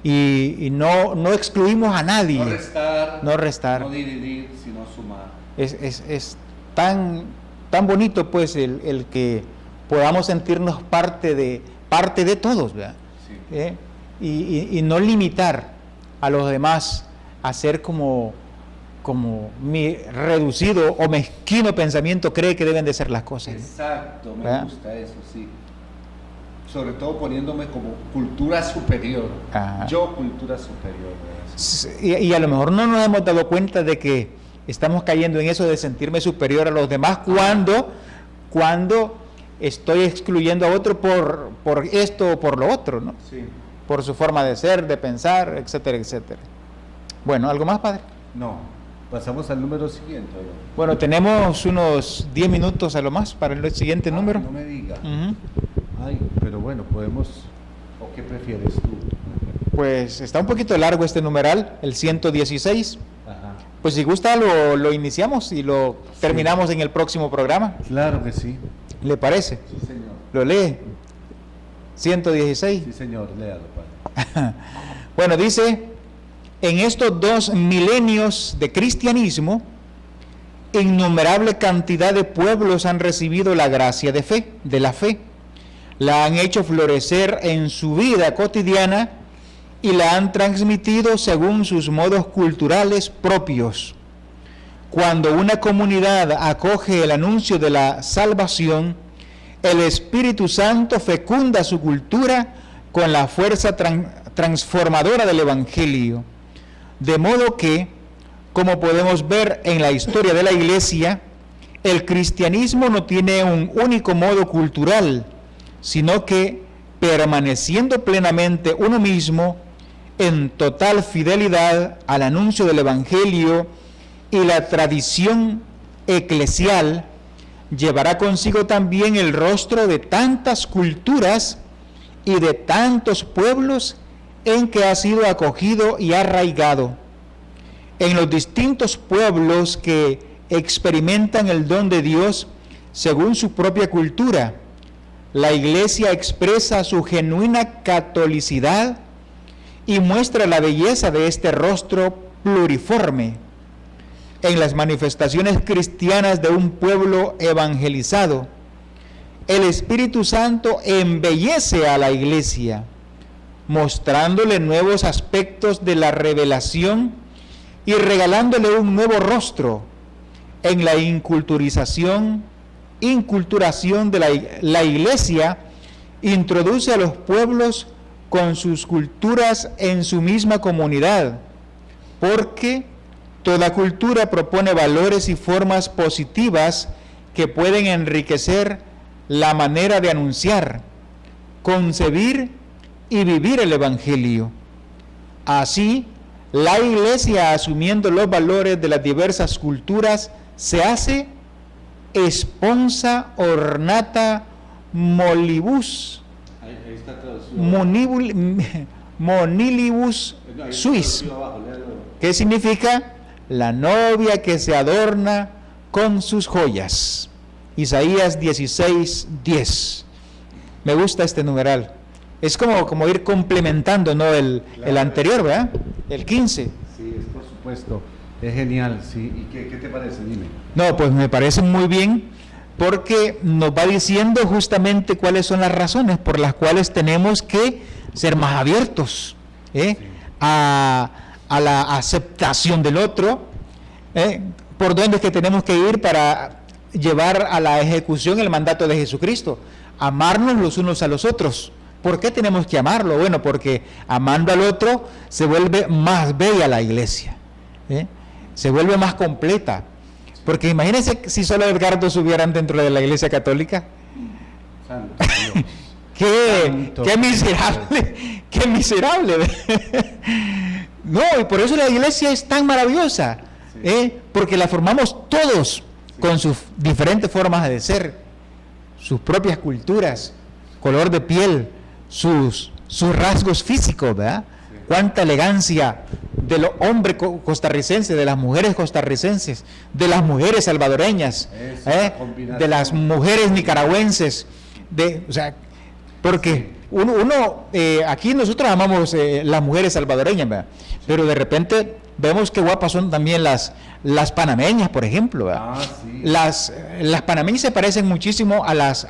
Y no excluimos a nadie. No restar, no dividir, sino sumar. Es tan bonito, pues, el que podamos sentirnos parte de todos, ¿verdad? Sí. Y no limitar a los demás a ser como mi reducido o mezquino pensamiento cree que deben de ser las cosas. Exacto, me ¿verdad? gusta eso, sí. Sobre todo poniéndome como cultura superior. Ajá. Yo cultura superior. Y a lo mejor no nos hemos dado cuenta de que estamos cayendo en eso de sentirme superior a los demás cuando estoy excluyendo a otro por esto o por lo otro, ¿no? Sí. Por su forma de ser, de pensar, etcétera, etcétera. Bueno, ¿algo más, padre? No, pasamos al número siguiente. Bueno, tenemos unos 10 minutos a lo más para el siguiente número. No me diga. Ujú. Ay, pero bueno, podemos... ¿O qué prefieres tú? Pues está un poquito largo este numeral, el 116. Ajá. Pues si gusta lo iniciamos y lo terminamos en el próximo programa. Claro que sí. ¿Le parece? Sí, señor. ¿Lo lee? 116. Sí, señor, léalo, padre. Bueno, dice, en estos 2 milenios de cristianismo, innumerable cantidad de pueblos han recibido la gracia de la fe, la han hecho florecer en su vida cotidiana y la han transmitido según sus modos culturales propios. Cuando una comunidad acoge el anuncio de la salvación, el Espíritu Santo fecunda su cultura con la fuerza transformadora del Evangelio. De modo que, como podemos ver en la historia de la Iglesia, el cristianismo no tiene un único modo cultural, sino que, permaneciendo plenamente uno mismo, en total fidelidad al anuncio del Evangelio y la tradición eclesial, llevará consigo también el rostro de tantas culturas y de tantos pueblos en que ha sido acogido y arraigado. En los distintos pueblos que experimentan el don de Dios según su propia cultura, la Iglesia expresa su genuina catolicidad y muestra la belleza de este rostro pluriforme. En las manifestaciones cristianas de un pueblo evangelizado, el Espíritu Santo embellece a la Iglesia, mostrándole nuevos aspectos de la revelación y regalándole un nuevo rostro. En la inculturación de la Iglesia introduce a los pueblos con sus culturas en su misma comunidad, porque toda cultura propone valores y formas positivas que pueden enriquecer la manera de anunciar, concebir y vivir el Evangelio. Así, la Iglesia, asumiendo los valores de las diversas culturas, se hace esponsa ornata molibus, monilibus suis, que significa la novia que se adorna con sus joyas. Isaías 16:10. Me gusta este numeral. Es como ir complementando, ¿no? El anterior, ¿verdad? El 15. Sí, es por supuesto. Es genial, sí. ¿Y qué te parece? Dime. No, pues me parece muy bien, porque nos va diciendo justamente cuáles son las razones por las cuales tenemos que ser más abiertos a la aceptación del otro, por dónde es que tenemos que ir para llevar a la ejecución el mandato de Jesucristo, amarnos los unos a los otros. ¿Por qué tenemos que amarlo? Bueno, porque amando al otro se vuelve más bella la iglesia, se vuelve más completa. Porque imagínense si solo Edgardo estuvieran dentro de la iglesia católica. Santo Dios. Qué miserable, qué miserable. No, y por eso la iglesia es tan maravillosa, porque la formamos todos con sus diferentes formas de ser, sus propias culturas, color de piel, sus rasgos físicos, ¿verdad? Sí. Cuánta elegancia de los hombres costarricenses, de las mujeres costarricenses, de las mujeres salvadoreñas, de las mujeres nicaragüenses, o sea, porque aquí nosotros amamos las mujeres salvadoreñas, ¿verdad? Pero de repente vemos qué guapas son también las panameñas, por ejemplo, ¿verdad? Sí. Las panameñas se parecen muchísimo a las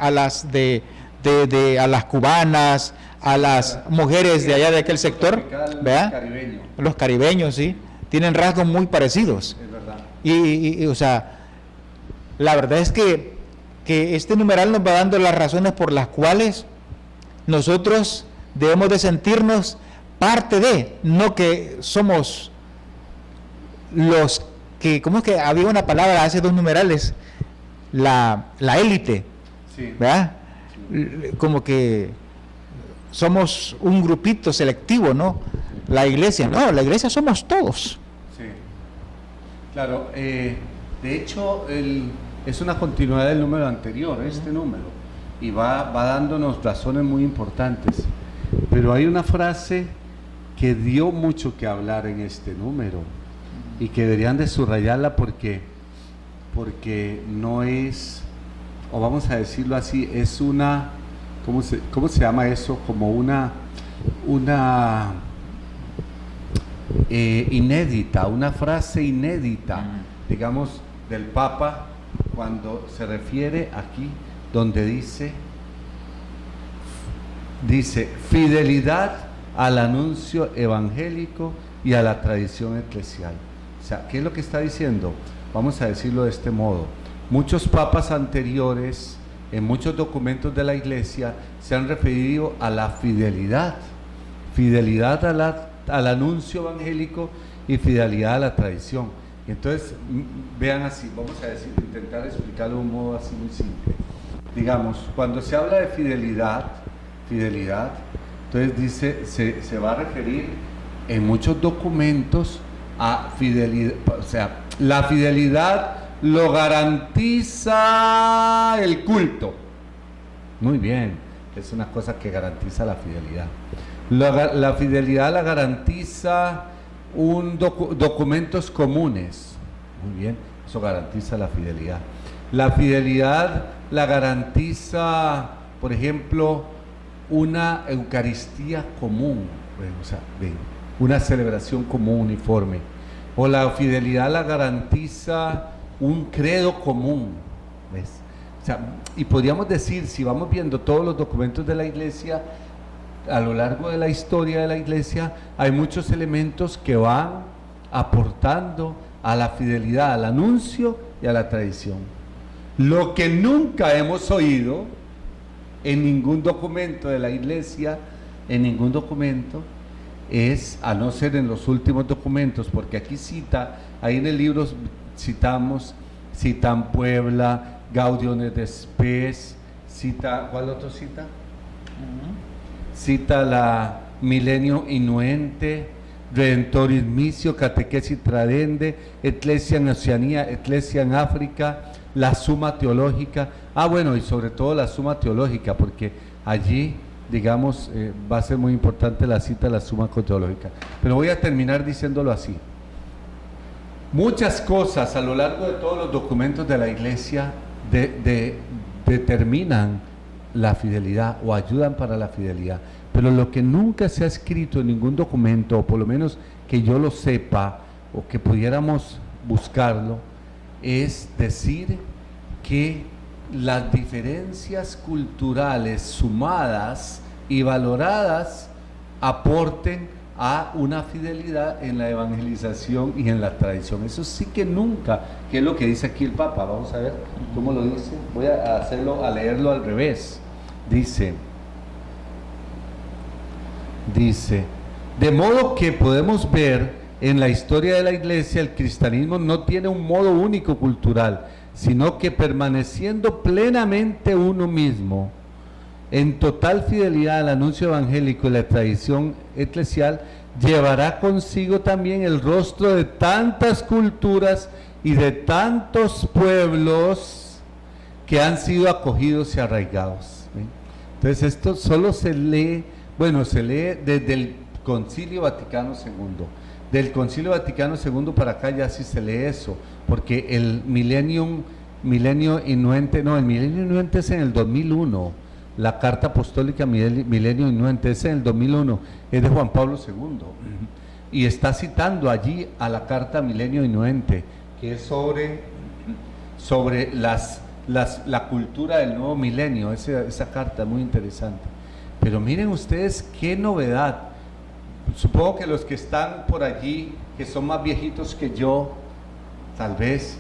cubanas, a las mujeres de allá de aquel sector, ¿verdad? Caribeño. Los caribeños, sí, tienen rasgos muy parecidos. Es verdad. O sea, la verdad es que este numeral nos va dando las razones por las cuales nosotros debemos de sentirnos parte de, no que somos los que, ¿cómo es que había una palabra hace 2 numerales? La élite, Sí. ¿verdad? Como que somos un grupito selectivo, ¿no? La iglesia, no, la iglesia somos todos. Sí. Claro, de hecho es una continuidad del número anterior, este número, y va dándonos razones muy importantes. Pero hay una frase que dio mucho que hablar en este número y que deberían de subrayarla porque no es, o vamos a decirlo así, es una, ¿cómo se llama eso? Como una inédita, una frase inédita, digamos, del Papa, cuando se refiere aquí, donde dice fidelidad al anuncio evangélico y a la tradición eclesial. O sea, ¿qué es lo que está diciendo? Vamos a decirlo de este modo. Muchos papas anteriores, en muchos documentos de la Iglesia, se han referido a la fidelidad al anuncio evangélico y fidelidad a la tradición. Y entonces, vean así, vamos a decir, intentar explicarlo de un modo así muy simple. Digamos, cuando se habla de fidelidad, entonces dice, se va a referir en muchos documentos a fidelidad, o sea, la fidelidad lo garantiza el culto. Muy bien, es una cosa que garantiza la fidelidad. La fidelidad la garantiza documentos comunes. Muy bien, eso garantiza la fidelidad. La fidelidad la garantiza, por ejemplo, una Eucaristía común, o sea, una celebración común, uniforme. O la fidelidad la garantiza un credo común, ¿ves? O sea, y podríamos decir, si vamos viendo todos los documentos de la Iglesia, a lo largo de la historia de la Iglesia, hay muchos elementos que van aportando a la fidelidad, al anuncio y a la tradición. Lo que nunca hemos oído en ningún documento de la Iglesia, en ningún documento, es, a no ser en los últimos documentos, porque aquí cita, ahí en el libro citan Puebla, Gaudium et Spes, cita, ¿cuál otro cita? Cita la Milenio Innuente, Redentoris Missio, Catequesis Tradende, Ecclesia en Oceanía, Ecclesia en África, la Suma Teológica, bueno, y sobre todo la Suma Teológica, porque allí, digamos, va a ser muy importante la cita de la Suma Teológica. Pero voy a terminar diciéndolo así. Muchas cosas a lo largo de todos los documentos de la Iglesia determinan la fidelidad o ayudan para la fidelidad, pero lo que nunca se ha escrito en ningún documento, o por lo menos que yo lo sepa o que pudiéramos buscarlo, es decir que las diferencias culturales sumadas y valoradas aporten a una fidelidad en la evangelización y en la tradición. Eso sí que nunca, que es lo que dice aquí el Papa. Vamos a ver cómo lo dice. Voy a leerlo al revés. Dice, de modo que podemos ver en la historia de la Iglesia, el cristianismo no tiene un modo único cultural, sino que permaneciendo plenamente uno mismo, en total fidelidad al anuncio evangélico y la tradición eclesial, llevará consigo también el rostro de tantas culturas y de tantos pueblos que han sido acogidos y arraigados. Entonces esto solo se lee desde el Concilio Vaticano II. del Concilio Vaticano II para acá ya sí se lee eso, porque el milenio inuente es en el 2001, la Carta Apostólica Milenio Inuente es en el 2001, es de Juan Pablo II, y está citando allí a la Carta Milenio Inuente, que es sobre la cultura del nuevo milenio. Esa carta es muy interesante. Pero miren ustedes qué novedad. Supongo que los que están por allí, que son más viejitos que yo, tal vez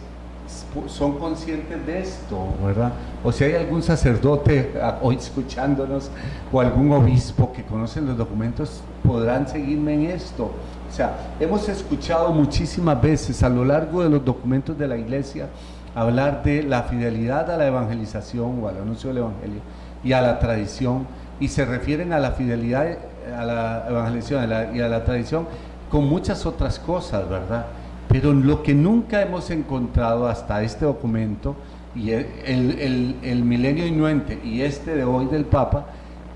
son conscientes de esto, ¿verdad? O si hay algún sacerdote hoy escuchándonos, o algún obispo que conocen los documentos, podrán seguirme en esto. O sea, hemos escuchado muchísimas veces a lo largo de los documentos de la Iglesia hablar de la fidelidad a la evangelización o al anuncio del Evangelio y a la tradición, y se refieren a la fidelidad a la evangelización y a la tradición con muchas otras cosas, ¿verdad? Pero lo que nunca hemos encontrado hasta este documento, y el Milenio Inuente y este de hoy del Papa,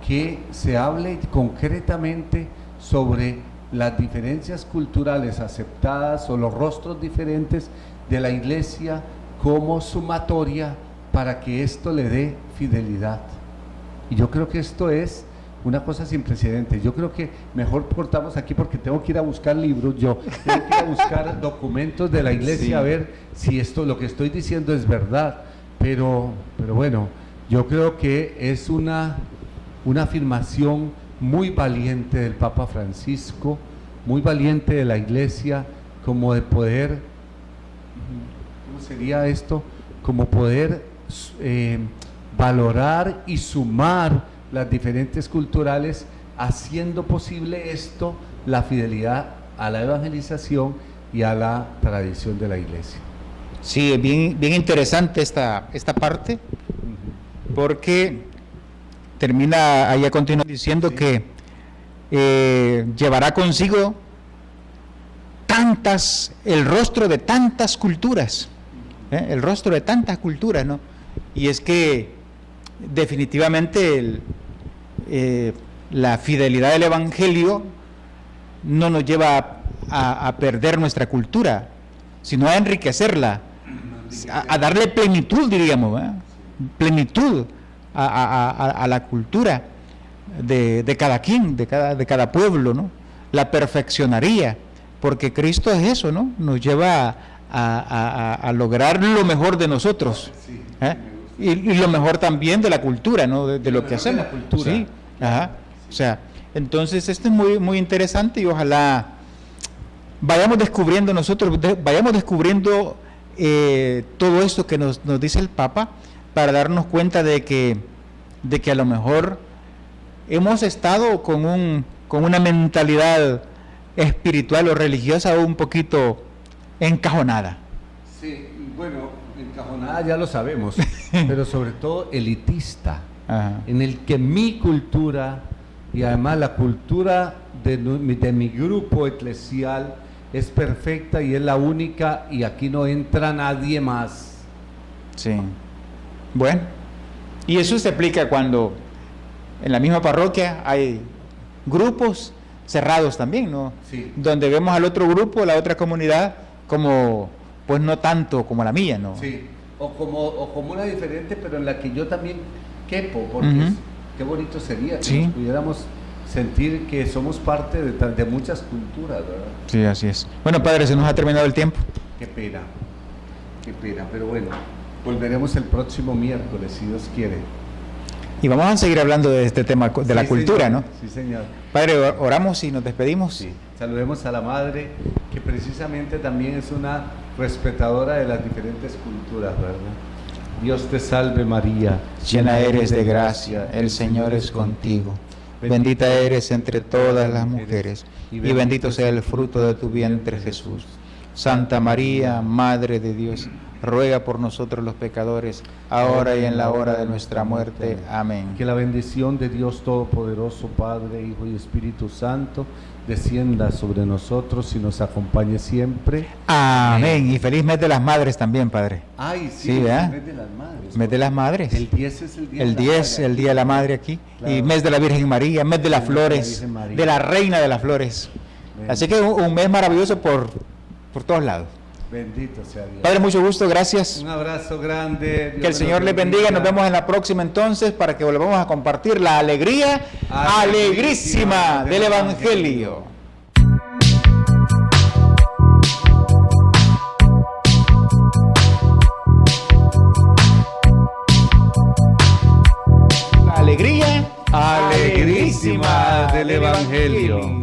que se hable concretamente sobre las diferencias culturales aceptadas o los rostros diferentes de la Iglesia como sumatoria para que esto le dé fidelidad. Y yo creo que esto es una cosa sin precedentes. Yo creo que mejor cortamos aquí porque tengo que ir a buscar libros, tengo que ir a buscar documentos de la Iglesia, sí, a ver si lo que estoy diciendo es verdad. Pero bueno, yo creo que es una afirmación muy valiente del Papa Francisco, muy valiente de la Iglesia, como de poder, ¿cómo sería esto? Como poder valorar y sumar las diferentes culturales, haciendo posible esto, la fidelidad a la evangelización y a la tradición de la Iglesia. Sí, es bien interesante esta parte, porque termina ahí a continuación diciendo, sí, que llevará consigo el rostro de tantas culturas, el rostro de tantas culturas, ¿no? Y es que definitivamente la fidelidad del Evangelio no nos lleva a perder nuestra cultura, sino a enriquecerla, a darle plenitud, diríamos, plenitud a la cultura de cada quien, de cada pueblo, ¿no? La perfeccionaría, porque Cristo es eso, ¿no? Nos lleva a lograr lo mejor de nosotros, y lo mejor también de la cultura, ¿no? De lo que hacemos. La cultura. Sí, ajá. O sea, entonces esto es muy, muy interesante, y ojalá vayamos descubriendo todo esto que nos dice el Papa, para darnos cuenta de que a lo mejor hemos estado con una mentalidad espiritual o religiosa un poquito encajonada. Sí, bueno, encajonada ya lo sabemos, pero sobre todo elitista, ajá, en el que mi cultura y además la cultura de mi grupo eclesial es perfecta y es la única, y aquí no entra nadie más. Sí. Bueno, y eso se aplica cuando en la misma parroquia hay grupos cerrados también, ¿no? Sí. Donde vemos al otro grupo, la otra comunidad, como, pues no tanto como la mía, ¿no? Sí, o como una diferente, pero en la que yo también quepo, porque qué bonito sería que, sí, nos pudiéramos sentir que somos parte de muchas culturas, ¿verdad? Sí, así es. Bueno, padre, se nos ha terminado el tiempo. Qué pena, pero bueno, volveremos el próximo miércoles, si Dios quiere. Y vamos a seguir hablando de este tema de la cultura, señor, ¿no? Sí, señor. Padre, oramos y nos despedimos. Sí, saludemos a la Madre, que precisamente también es una respetadora de las diferentes culturas, ¿verdad? Dios te salve María, llena eres de gracia, el Señor es contigo. Bendita eres entre todas las mujeres, y bendito sea el fruto de tu vientre, Jesús. Santa María, Madre de Dios, ruega por nosotros los pecadores, ahora y en la hora de nuestra muerte. Amén. Que la bendición de Dios Todopoderoso, Padre, Hijo y Espíritu Santo, descienda sobre nosotros y nos acompañe siempre. Amén. Y feliz mes de las madres también, Padre. Ay, sí, sí, el mes de las madres. Mes de las madres. El 10 es el día el 10, el día de la madre aquí. Claro. Y mes de la Virgen María, mes de las flores, de la Reina de las Flores. Así que un mes maravilloso por todos lados. Bendito sea Dios. Padre, mucho gusto, gracias. Un abrazo grande. Que el Señor les bendiga. Nos vemos en la próxima entonces para que volvamos a compartir la alegría alegrísima del Evangelio. La alegría alegrísima del Evangelio.